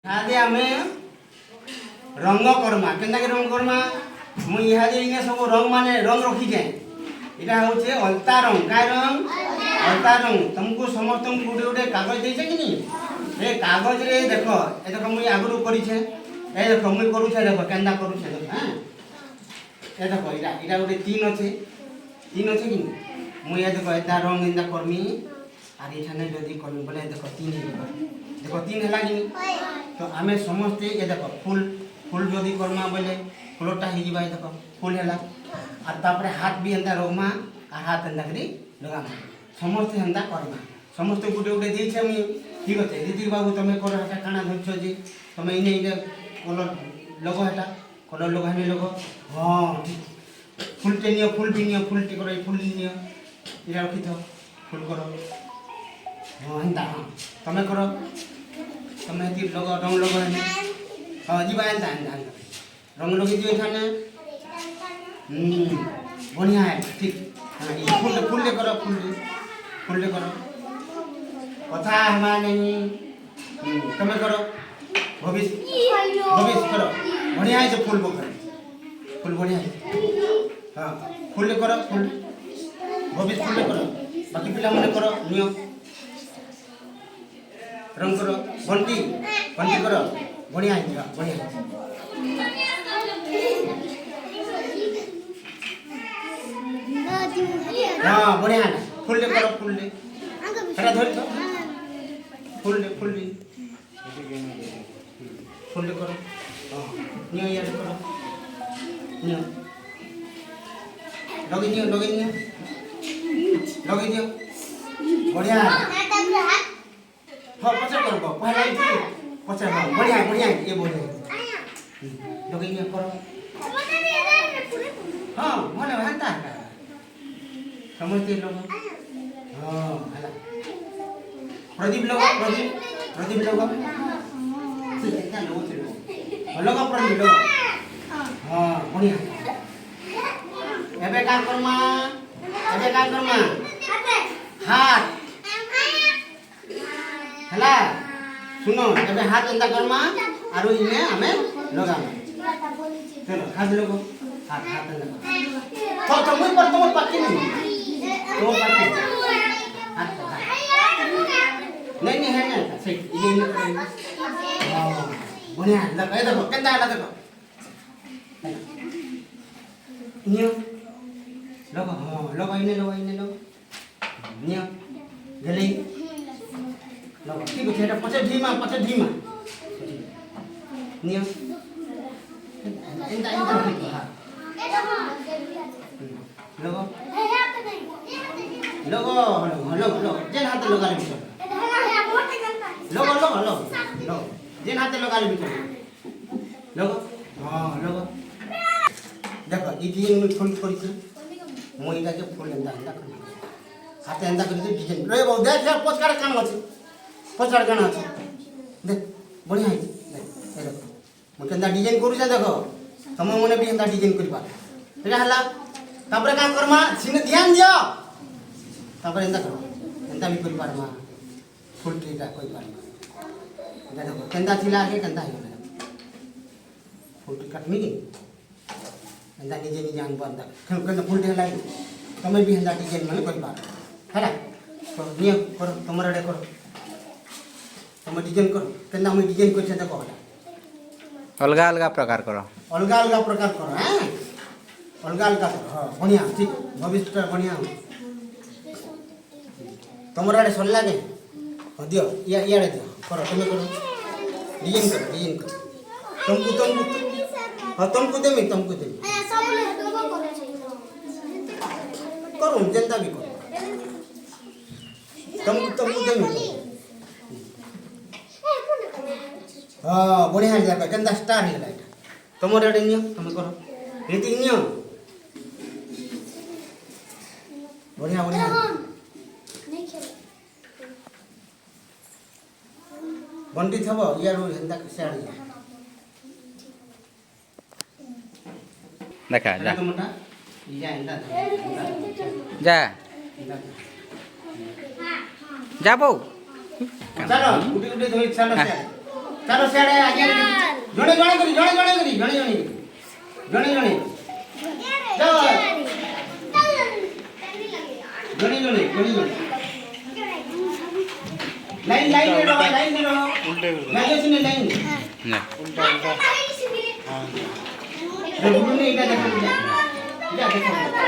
इहादे आमे रंग करमा केनता के रंग करमा मु इहादे इने सब रंग माने रंग रखी जाए इटा होचे अलता रंग काय रंग अलता रंग तुमको समस्त गुटे गुटे कागज देछे कि नी ए कागज रे देखो ए देखो मु आगु करी छे ए देखो मु करू छे देखो केनता करू छे देखो हां ए देखो इटा इटा गुटे तीन अछि कि नी मु ए देखो एता रंग इंदा करमी आर इठाने जदी करमी बोले देखो तीन देखो तीन हला कि नी तो आमे समस्त ये देखो फूल फूल जदी करमा बोले फूलटा ही जीवा देखो फूल हला और तापरे हाथ भी एंदा रोमा आ हाथ एंदा करी लगामा समस्त एंदा करमा समस्त गुटे गुटे दी छे मी ठीक আছে दीदी बाबू तमे कर हटा काना धरछो जी तमे इने इने कलर लगो हटा कलर लगो हने लगो हां फूल टे नियो फूल भी नियो फूल टे करो फूल नियो इरा रखी तो फूल करो हां एंदा तमे करो तमे ती लगो रंग लगो हने हां जीवा एंदा एंदा रंग लगी दियो थाने बढ़िया है ठीक हां ये फूल ले करो फूल ले करो कथा हमा नहीं तमे करो भविष्य करो बढ़िया है जो फूल बकर फूल बढ़िया है हां फूल ले करो फूल भविष्य फूल ले करो बाकी पिला मने करो नियो रंग करो बंटी करो बढ़िया है बढ़िया हां बढ़िया है फूल ले करो फूल ले अरे धर तो फूल ले फूल ले करो हां नियो यार करो नियो लगे नियो बढ़िया हां पछे करो पहला ही पछे हां बढ़िया ये बोले लगे नियो करो हां भले हंता समझते लोग हां हला प्रदीप लोग सीधा लोग चलो लोग प्रदीप लोग हां बढ़िया एबे का करमा हाथ हला सुनो एबे हाथ एंदा करमा आरो इने हमें लगामा चलो हाथ लोग हाथ एंदा तो तुम पक्की नहीं तो पक्की हाथ नहीं है ना सही ये हां बढ़िया लगा देखो केंदा हला देखो नियो लोग हां लोग इने लोग नियो गले लोग ठीक है एटा पछे ढीमा नियो इंदा हां लोग जेन हाथ लगा ले बिचार लोग जेन हाथ लगा ले बिचार लोग हां लोग देखो ई दिन में फूल करी मोइटा के फूल एंदा हाथ एंदा करी डिजाइन रे बहु देख पछाड़ कान अछि देख बढ़िया है देख ए देखो म केंदा डिजाइन करू छ देखो तुम मने भी एंदा डिजाइन करी पा एटा हला तापरे काम करमा सिने ध्यान दियो तापरे एंदा करो एंदा भी करी पारमा फुल ट्रीटा कोई पारमा देखो केंदा थिला के केंदा है फुल ट्री काटमी की एंदा निजे जान बंदा केंदा फुल ट्री लाई तमे भी एंदा डिजाइन माने करी पार हैला तो नियो करो तमरे रे करो तमे डिजाइन करो केंदा हम डिजाइन कोइ छ देखो अलग प्रकार करो हैं अलग करो हां बढ़िया ठीक भविष्य बढ़िया तमरा रे सल्ला के दियो या दियो करो तुम करो डिजाइन करो तुमको दे करो जनता भी करो तुमको दे हां बढ़िया जाका केंदा स्टार है लाइट तमरा रे नियो तुम करो रीति नियो बढ़िया बंटी थबो यारो हेंदा साड़ी देखा जा मोटा इया हेंदा जा जा बो चलो उठी धोई चलो से ଚାଲ ସିଆଡ଼େ ଆଜ୍ଞା ଜଣେ ଜଣେ କରି ଜଣେ ଜଣେ କରି ଜଣେ ଜଣେ କରି ଜଣେ ଜଣେ ଯାଅ ଜଣେ ଜଣେ ଜଣେ ଜଣେ लाइन लाइन में रहो लाइन में रहो लाइन से लाइन जा देखो नहीं इधर देखो इधर देखो